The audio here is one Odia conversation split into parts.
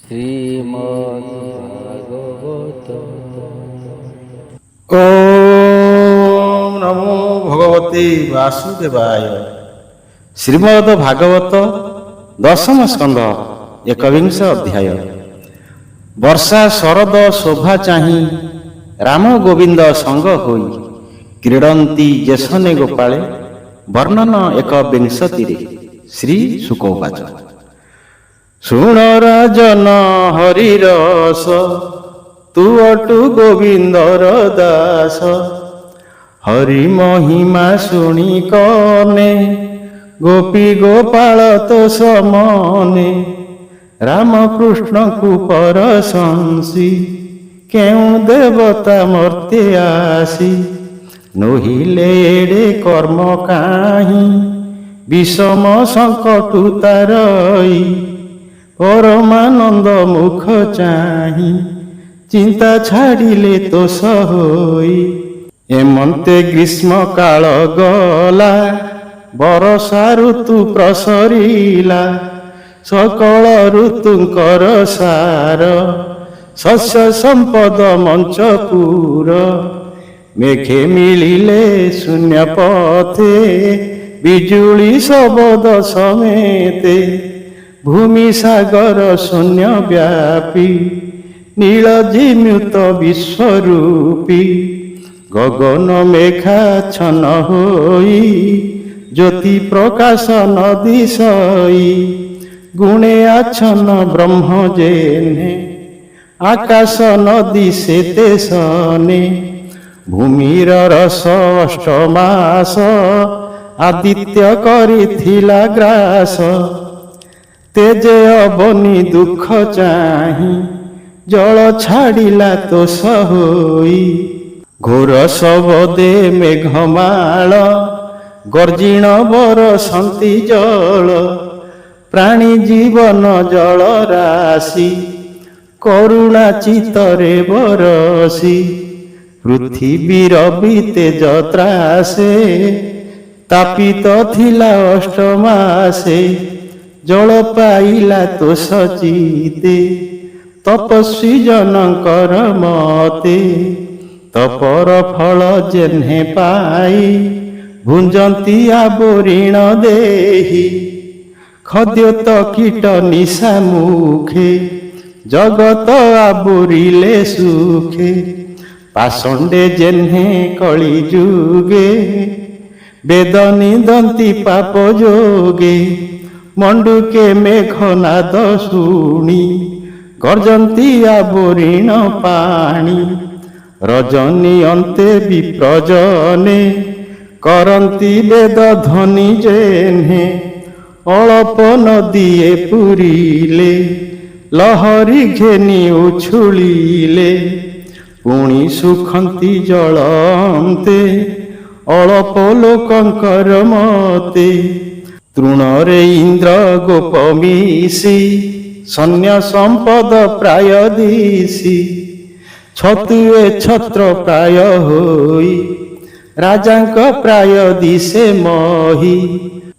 শ্রীমদ্ভাগবত। ওম নমো ভগবতে বাসুদেবায়। শ্রীমদ ভাগবତ ଦଶମ ସ୍କନ୍ଧ ଏକବିଂଶ ଅଧ୍ୟାୟ। ବର୍ଷା ଶରଦ ଶୋଭା ଚାହିଁ ରାମ ଗୋବିନ୍ଦ ସଙ୍ଗ ହୋଇ କ୍ରୀଡ଼ନ୍ତି ଯେସନେ ଗୋପାଳେ। ବର୍ଣ୍ଣନ ଏକବିଂଶତିରେ। ଶ୍ରୀ ଶୁକୋବାଚ। ଶୁଣ ରାଜନ ହରିରସ, ତୁ ଅଟୁ ଗୋବିନ୍ଦର ଦାସ। ହରି ମହିମା ଶୁଣି କନେ, ଗୋପୀ ଗୋପାଳ ତୋ ସମନେ। ରାମକୃଷ୍ଣଙ୍କୁ ପରଶଂସି, କେଉଁ ଦେବତା ମର୍ତ୍ତେ ଆସି। ନୋହିଲେ ଏଡ଼େ କର୍ମ କାହିଁ, ବିଷମ ସଙ୍କଟୁ ତାରଇ। ପରମାନନ୍ଦ ମୁଖ ଚାହିଁ, ଚିନ୍ତା ଛାଡ଼ିଲେ ତୋଷ ହୋଇ। ଏମନ୍ତେ ଗ୍ରୀଷ୍ମ କାଳ ଗଲା, ବରଷା ଋତୁ ପ୍ରସରିଲା। ସକଳ ଋତୁଙ୍କର ସାର, ଶସ୍ୟ ସମ୍ପଦ ମଞ୍ଚପୁର। ମେଘେ ମିଳିଲେ ଶୂନ୍ୟ ପଥେ, ବିଜୁଳି ଶବଦ ସಮೇତେ। ଭୂମି ସାଗର ଶୂନ୍ୟ ବ୍ୟାପୀ, ନୀଳ ଜିମ୍ୟୁତ ବିଶ୍ୱରୂପୀ। ଗଗନ ମେଘାଚ୍ଛନ୍ନ ହୋଇ, ଜ୍ୟୋତି ପ୍ରକାଶ ନଦୀ ସଇ। ଗୁଣେ ଆଚ୍ଛନ୍ନ ବ୍ରହ୍ମ ଯେହ୍ନେ, ଆକାଶ ନଦୀ ସେତେ ସନେ। ଭୂମିର ରସ ଅଷ୍ଟମାସ, ଆଦିତ୍ୟ କରିଥିଲା ଗ୍ରାସ। ତେଜେ ଅବନି ଦୁଃଖ ଚାହିଁ, ଜଳ ଛାଡ଼ିଲା ତୋଷ ହୋଇ। ଘୋର ଶବଦେ ମେଘମାଳ, ଗର୍ଜିଣ ବରସନ୍ତି ଜଳ। ପ୍ରାଣୀ ଜୀବନ ଜଳ ରାଶି, କରୁଣା ଚିତ୍ତରେ ବରସି। ପୃଥିବୀର ବିତେଜ ତ୍ରାସେ, ତାପିତ ଥିଲା ଅଷ୍ଟମାସେ। ଜଳ ପାଇଲା ତୋଷ ଚିତେ, ତପସ୍ୱୀ ଜନଙ୍କର ମତେ। ତପର ଫଳ ଯେହ୍ନେ ପାଇ, ଭୁଞ୍ଜନ୍ତି ଆବୋରିଣ ଦେହି। ଖଦ୍ୟୋତ କୀଟ ନିଶା ମୁଖେ, ଜଗତ ଆବୁରିଲେ ସୁଖେ। ପାଷଣ୍ଡେ ଯେହ୍ନେ କଳି ଯୁଗେ, ବେଦ ନିନ୍ଦନ୍ତି ପାପ ଯୋଗେ। ମଣ୍ଡୁକେ ମେଘନାଦ ଶୁଣି, ଗର୍ଜନ୍ତି ଆବୋରିଣ ପାଣି। ରଜନୀ ଅନ୍ତେ ବିପ୍ରଜନେ, କରନ୍ତି ବେଦ ଧ୍ୱନି ଯେହ୍ନେ। ଅଳପ ନଦୀଏ ପୁରିଲେ, ଲହରୀ ଘେନି ଉଛୁଳିଲେ। ପୁଣି ସୁଖନ୍ତି ଜଳ ଅନ୍ତେ, ଅଳପ ଲୋକଙ୍କର ମତେ। ତୃଣରେ ଇନ୍ଦ୍ର ଗୋପ ମିଶି, ସୈନ୍ୟ ସମ୍ପଦ ପ୍ରାୟ ଦିଶି। ଛତୁଏ ଛତ୍ର ପ୍ରାୟ ହୋଇ, ରାଜାଙ୍କ ପ୍ରାୟ ଦିଶେ ମହି।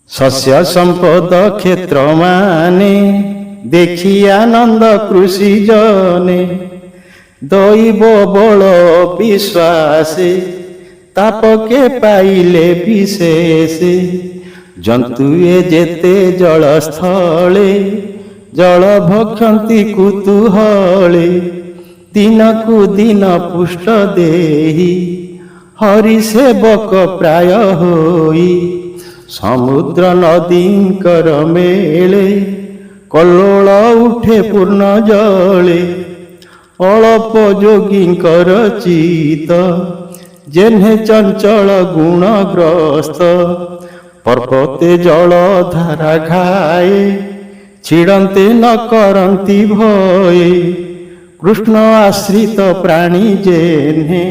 ଶସ୍ୟ ସମ୍ପଦ କ୍ଷେତ୍ର ମାନେ, ଦେଖି ଆନନ୍ଦ କୃଷି ଜନେ। ଦୈବ ବଳ ବିଶ୍ୱାସେ, ତାପକେ ପାଇଲେ ବିଶେଷେ। ଜନ୍ତୁଏ ଯେତେ ଜଳସ୍ଥଳେ, ଜଳ ଭକ୍ଷନ୍ତି କୁତୁହଳେ। ଦିନକୁ ଦିନ ପୁଷ୍ଟ ଦେହି, ହରି ସେବକ ପ୍ରାୟ ହୋଇ। ସମୁଦ୍ର ନଦୀଙ୍କର ମେଳେ, କଲ୍ଲୋଳ ଉଠେ ପୂର୍ଣ୍ଣ ଜଳେ। ଅଳପ ଯୋଗୀଙ୍କର ଚିତ, ଯେହ୍ନେ ଚଞ୍ଚଳ ଗୁଣଗ୍ରସ୍ତ। ପର୍ବତେ ଜଳ ଧାରା ଘାଏ, ଛିଡ଼ନ୍ତେ ନ କରନ୍ତି ଭଏ। କୃଷ୍ଣ ଆଶ୍ରିତ ପ୍ରାଣୀ ଯେହ୍ନେ,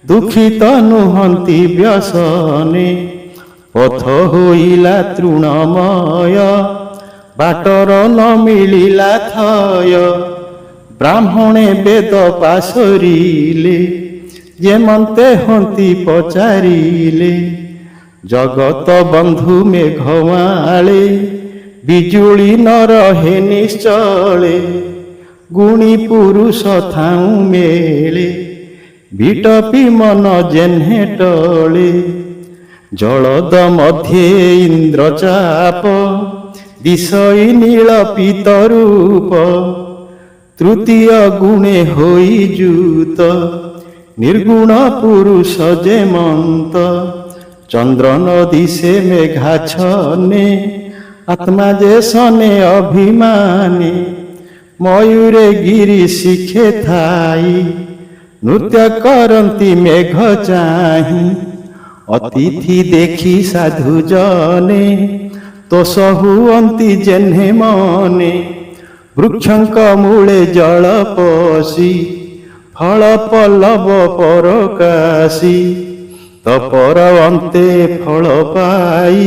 ଦୁଃଖିତ ନୁହନ୍ତି ବ୍ୟସନେ। ପଥ ହୋଇଲା ତୃଣମୟ, ବାଟର ନ ମିଳିଲା ଥୟ। ବ୍ରାହ୍ମଣେ ବେଦ ପାଶରିଲେ, ଯେମନ୍ତେ ହନ୍ତି ପଚାରିଲେ। ଜଗତ ବନ୍ଧୁ ମେଘମାଳେ, ବିଜୁଳି ନ ରହେ ନିଶ୍ଚଳେ। ଗୁଣୀ ପୁରୁଷ ଥାଉଁ ମେଳେ ବିଟପି ମନ ଯେହ୍ନେ ଟଳେ ଜଳଦ ମଧ୍ୟେ ଇନ୍ଦ୍ରଚାପ ଦିଶଇ ନୀଳ ପିତରୂପ ତୃତୀୟ ଗୁଣେ ହୋଇ ଯୁତ ନିର୍ଗୁଣ ପୁରୁଷ ଯେମନ୍ତ ଚନ୍ଦ୍ର ନଦିଶେ ମେଘାଚ୍ଛନେ ଆତ୍ମା ଯେ ସନେ ଅଭିମାନେ ମୟୂରେ ଗିରି ଶିଖେ ଥାଇ ନୃତ୍ୟ କରନ୍ତି ମେଘ ଚାହିଁ ଅତିଥି ଦେଖି ସାଧୁ ଜନେ ତୋଷ ହୁଅନ୍ତି ଯେହ୍ନେ ମନେ ବୃକ୍ଷଙ୍କ ମୂଳେ ଜଳ ପଶି ଫଳ ପଲ୍ଲବ ପରକାଶୀ ତପର ଅନ୍ତେ ଫଳ ପାଇ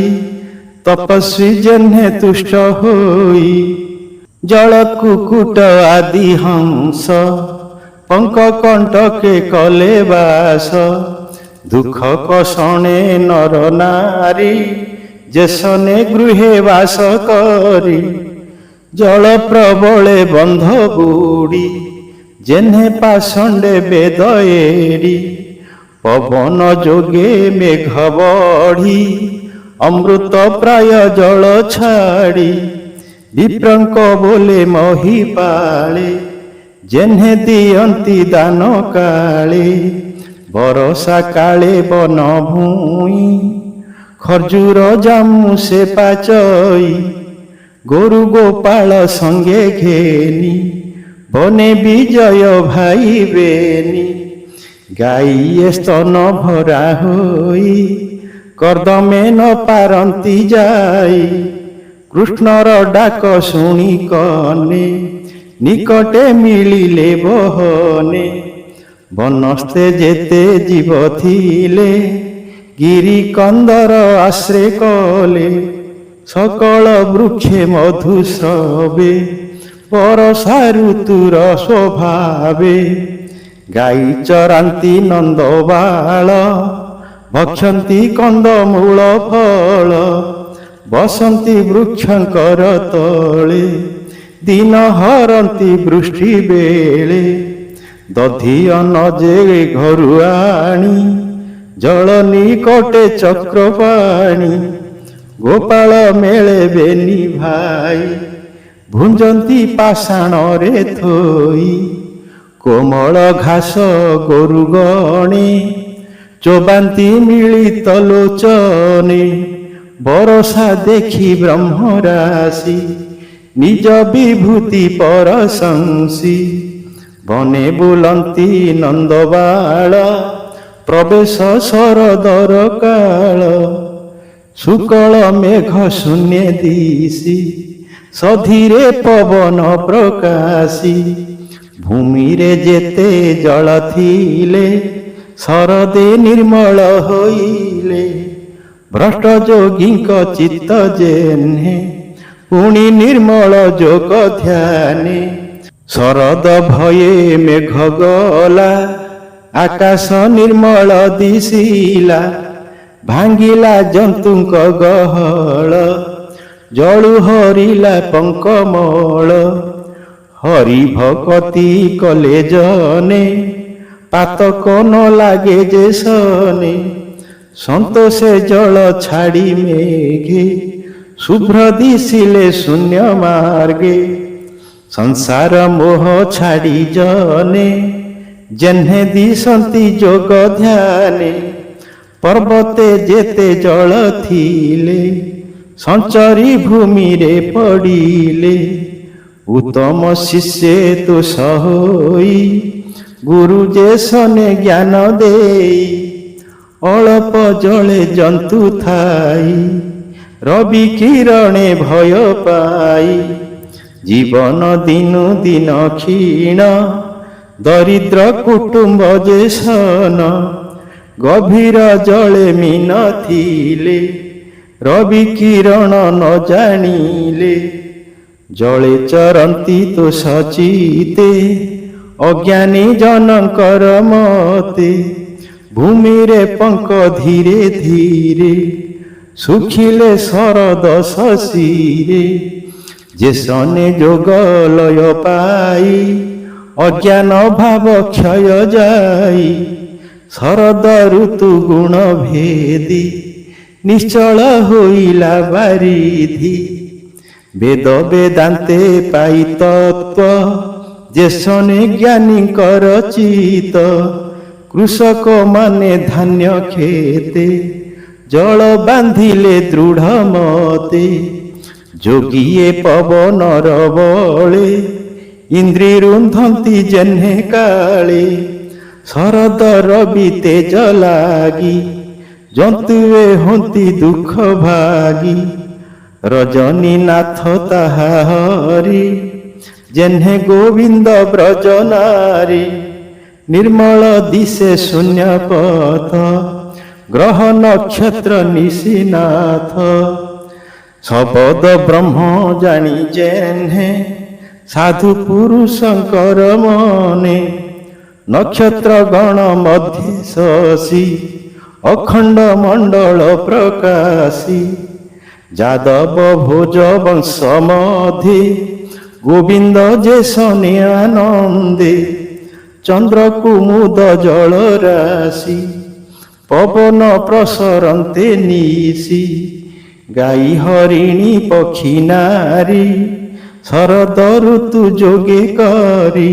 ତପସ୍ୱୀ ଯେହ୍ନେ ତୁଷ୍ଟ ହୋଇ ଜଳ କୁକୁଟ ଆଦି ହଂସ ପଙ୍କ କଣ୍ଟକେ କଲେ ବାସ ଦୁଃଖ କଷଣେ ନର ନାରୀ ଯେସନେ ଗୃହେ ବାସ କରି ଜଳ ପ୍ରବଳେ ବନ୍ଧ ବୁଡ଼ି ଯେହ୍ନେ ପାଷଣ୍ଡେ ବେଦ ଏଡ଼ି ପବନ ଯୋଗେ ମେଘ ବଢ଼ି ଅମୃତ ପ୍ରାୟ ଜଳ ଛାଡ଼ି ବିପ୍ରଙ୍କ ବୋଲେ ମହିପାଳେ ଯେହ୍ନେ ଦିଅନ୍ତି ଦାନ କାଳେ ବରଷା କାଳେ ବନ ଭୂଇଁ ଖର୍ଜୁର ଜାମୁ ସେ ପାଚଇ ଗୋରୁ ଗୋପାଳ ସଙ୍ଗେ ଘେନି ବନେ ବିଜୟ ଭାଇ ବେନି ଗାଈଏ ସ୍ତନ ଭରା ହୋଇ କର୍ଦମେ ନ ପାରନ୍ତି ଯାଇ କୃଷ୍ଣର ଡାକ ଶୁଣି କନେ ନିକଟେ ମିଳିଲେ ବହନେ ବନସ୍ତେ ଯେତେ ଜୀବ ଥିଲେ ଗିରି କନ୍ଦର ଆଶ୍ରେ କଲେ ସକଳ ବୃକ୍ଷେ ମଧୁ ସ୍ରବେ ବରଷା ଋତୁର ସ୍ୱଭାବେ ଗାଈ ଚରାନ୍ତି ନନ୍ଦବାଳ ଭକ୍ଷନ୍ତି କନ୍ଦମୂଳ ଫଳ ବସନ୍ତି ବୃକ୍ଷଙ୍କର ତଳେ ଦିନ ହରନ୍ତି ବୃଷ୍ଟି ବେଳେ ଦଧିଅ ନଜେ ଘରୁ ଆଣି ଜଳ ନିକଟେ ଚକ୍ର ପାଣି ଗୋପାଳ ମେଳେ ବେନି ଭାଇ ଭୁଞ୍ଜନ୍ତି ପାଷାଣରେ ଥୋଇ କୋମଳ ଘାସ ଗୋରୁ ଗଣେ ଚୋବାନ୍ତି ମିଳିତ ଲୋଚନେ ବରଷା ଦେଖି ବ୍ରହ୍ମରାଶି ନିଜ ବିଭୂତି ପରଶଂସି ବନେ ବୁଲନ୍ତି ନନ୍ଦବାଳ ପ୍ରବେଶ ଶରଦର କାଳ ଶୁକଳ ମେଘ ଶୂନ୍ୟ ଦିଶି ସଧୀରେ ପବନ ପ୍ରକାଶୀ ଭୂମିରେ ଯେତେ ଜଳ ଥିଲେ ଶରଦେ ନିର୍ମଳ ହୋଇଲେ ଭ୍ରଷ୍ଟ ଯୋଗୀଙ୍କ ଚିତ୍ତ ଯେହ୍ନେ ପୁଣି ନିର୍ମଳ ଯୋଗ ଧ୍ୟାନେ ଶରଦ ଭୟେ ମେଘ ଗଲା ଆକାଶ ନିର୍ମଳ ଦିଶିଲା ଭାଙ୍ଗିଲା ଜନ୍ତୁଙ୍କ ଗହଳ ଜଳୁ ହରିଲା ପଙ୍କମଳ ହରି ଭକତି କଲେ ଜନେ ପାତକ ନ ଲାଗେ ଯେ ସନେ ସନ୍ତୋଷେ ଜଳ ଛାଡ଼ି ମେଘେ ଶୁଭ୍ର ଦିଶିଲେ ଶୂନ୍ୟ ମାର୍ଗେ ସଂସାର ମୋହ ଛାଡ଼ି ଜନେ ଯେହ୍ନେ ଦିଶନ୍ତି ଯୋଗ ଧ୍ୟାନେ ପର୍ବତେ ଯେତେ ଜଳ ଥିଲେ ସଞ୍ଚରି ଭୂମିରେ ପଡ଼ିଲେ ଉତ୍ତମ ଶିଷ୍ୟେ ତୁଷ ହୋଇ ଗୁରୁ ଯେ ସନେ ଜ୍ଞାନ ଦେଇ ଅଳପ ଜଳେ ଜନ୍ତୁ ଥାଇ ରବି କିରଣେ ଭୟ ପାଇ ଜୀବନ ଦିନୁ ଦିନ କ୍ଷୀଣ ଦରିଦ୍ର କୁଟୁମ୍ବ ଯେ ସନ ଗଭୀର ଜଳେ ମୀନ ଥିଲେ ରବି କିରଣ ନ ଜାଣିଲେ ଜଳେ ଚରନ୍ତି ତୋ ସଚିତେ ଅଜ୍ଞାନୀ ଜନଙ୍କର ମତେ ଭୂମିରେ ପଙ୍କ ଧୀରେ ଧୀରେ ଶୁଖିଲେ ଶରଦ ଶଶୀରେ ଯେ ସନେ ଯୋଗ ଲୟ ପାଇ ଅଜ୍ଞାନ ଭାବ କ୍ଷୟ ଯାଇ ଶରଦ ଋତୁ ଗୁଣ ଭେଦି ନିଶ୍ଚଳ ହୋଇଲା ବାରିଧି ବେଦ ବେଦାନ୍ତେ ପାଇ ତତ୍ତ୍ୱ ଯେ ସନେ ଜ୍ଞାନୀଙ୍କର ଚିତ କୃଷକ ମାନେ ଧାନ୍ୟ କ୍ଷେତେ ଜଳ ବାନ୍ଧିଲେ ଦୃଢ଼ ମତେ ଯୋଗିଏ ପବନର ବଳେ ଇନ୍ଦ୍ରି ରୁନ୍ଧନ୍ତି ଜହ୍ନେ କାଳେ ଶରଦର ବି ତେଜ ଲାଗି ଜନ୍ତୁଏ ହୁଅନ୍ତି ଦୁଃଖ ଭାଗି ରଜନୀ ନାଥ ତାହା ହରି ଜହ୍ନେ ଗୋବିନ୍ଦ ବ୍ରଜ ନାରୀ ନିର୍ମଳ ଦିଶେ ଶୂନ୍ୟ ପଥ ଗ୍ରହ ନକ୍ଷତ୍ର ନିଶିନାଥ ଶବଦ ବ୍ରହ୍ମ ଜାଣି ଜେହ୍ନେ ସାଧୁ ପୁରୁଷଙ୍କର ମନେ ନକ୍ଷତ୍ର ଗଣ ମଧ୍ୟେ ଶଶୀ ଅଖଣ୍ଡ ମଣ୍ଡଳ ପ୍ରକାଶୀ ଯାଦବ ଭୋଜ ବଂଶ ମଧ୍ୟେ ଗୋବିନ୍ଦ ଯେ ଶନେ ଆନନ୍ଦେ ଚନ୍ଦ୍ର କୁମୁଦ ଜଳ ରାଶି ପବନ ପ୍ରସରନ୍ତେ ନିଶି ଗାଈ ହରିଣୀ ପକ୍ଷୀ ନାରୀ ଶରଦ ଋତୁ ଯୋଗେ କରି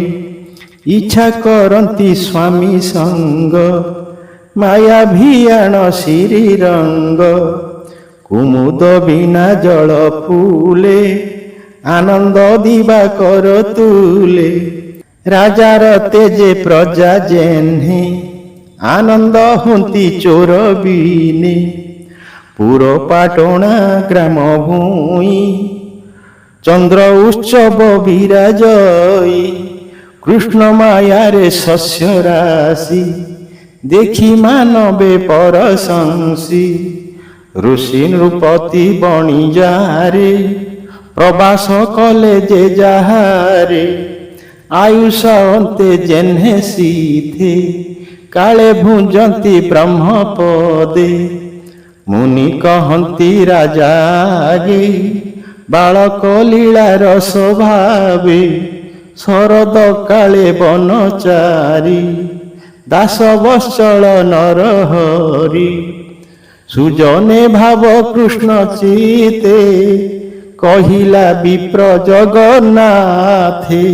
ଇଚ୍ଛା କରନ୍ତି ସ୍ୱାମୀ ସଙ୍ଗ ମାୟା ଭିଆଣ ଶ୍ରୀରଙ୍ଗ କୁମୁଦ ବିନା ଜଳ ଫୁଲେ ଆନନ୍ଦ ଦିବାକର ତୁଲେ ରାଜାର ତେଜେ ପ୍ରଜା ଜେହ୍ନେ ଆନନ୍ଦ ହୁଅନ୍ତି ଚୋର ବିନେ ପୁର ପାଟଣା ଗ୍ରାମ ଭୂଇଁ ଚନ୍ଦ୍ର ଉତ୍ସବ ବିରାଜଇ କୃଷ୍ଣ ମାୟାରେ ଶସ୍ୟ ରାଶି ଦେଖି ମାନବେ ପରଶଂସୀ ଋଷି ନୃପତି ବଣିଜାରେ ପ୍ରବାସ କଲେ ଯେ ଯାହାରେ ଆୟୁଷ ଅନ୍ତେ ଜେହ୍ନେ ସିଧେ କାଳେ ଭୁଞ୍ଜନ୍ତି ବ୍ରହ୍ମ ପଦେ ମୁନି କହନ୍ତି ରାଜା ଆଗେ ବାଳକ ଲୀଳାର ସ୍ୱଭାବେ ଶରଦ କାଳେ ବନଚାରୀ ଦାସ ବତ୍ସଳ ନରହରି ସୁଜନେ ଭାବ କୃଷ୍ଣ ଚିତେ କହିଲା ବିପ୍ର ଜଗନ୍ନାଥେ